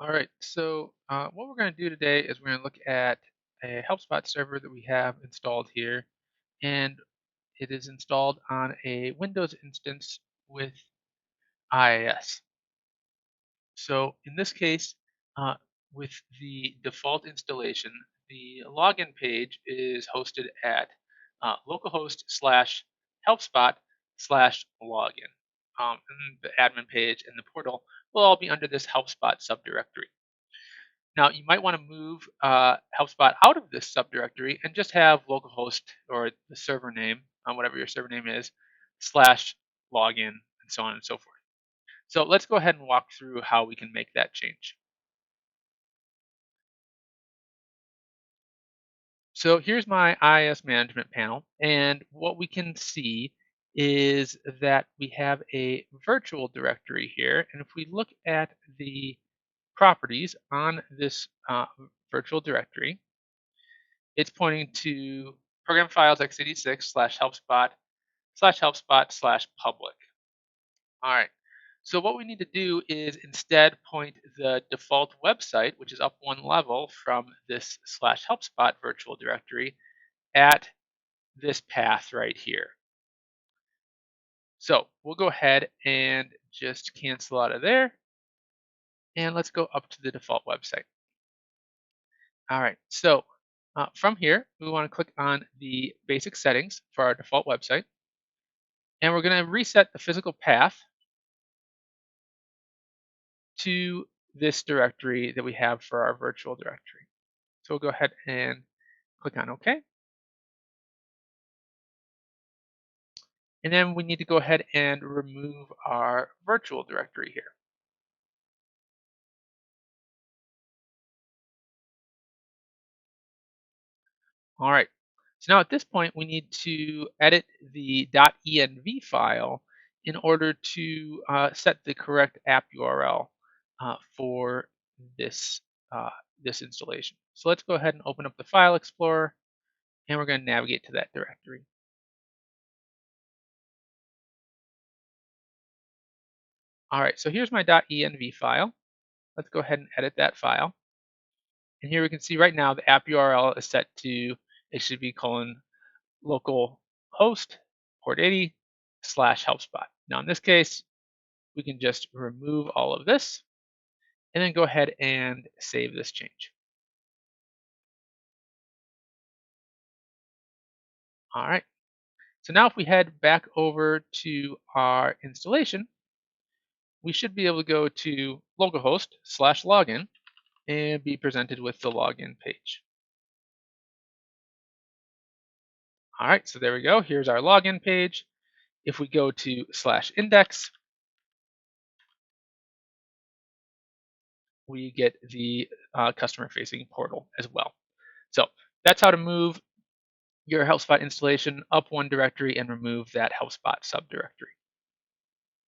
All right, so what we're going to do today is we're going to look at a HelpSpot server that we have installed here, and it is installed on a Windows instance with IIS. So in this case, uh, with the default installation, the login page is hosted at localhost/HelpSpot/login. And the admin page and the portal will all be under this HelpSpot subdirectory. Now, you might want to move HelpSpot out of this subdirectory and just have localhost or the server name, whatever your server name is, /login, and so on and so forth. So let's go ahead and walk through how we can make that change. So here's my IIS management panel, and what we can see is that we have a virtual directory here. And if we look at the properties on this virtual directory, it's pointing to program files x86/helpspot/helpspot/public. All right. So what we need to do is instead point the default website, which is up one level from this /helpspot virtual directory, at this path right here. So we'll go ahead and just cancel out of there. And let's go up to the default website. All right. So from here, we want to click on the basic settings for our default website. And we're going to reset the physical path to this directory that we have for our virtual directory. So we'll go ahead and click on OK. And then we need to go ahead and remove our virtual directory here. All right. So now at this point, we need to edit the .env file in order to set the correct app URL for this, this installation. So let's go ahead and open up the File Explorer, and we're going to navigate to that directory. All right, so here's my .env file. Let's go ahead and edit that file. And here we can see right now the app URL is set to HTTP: local host port 80 /HelpSpot. Now in this case, we can just remove all of this and then go ahead and save this change. All right. So now if we head back over to our installation, we should be able to go to localhost/login and be presented with the login page. All right, so there we go. Here's our login page. If we go to /index, we get the customer-facing portal as well. So that's how to move your HelpSpot installation up one directory and remove that HelpSpot subdirectory.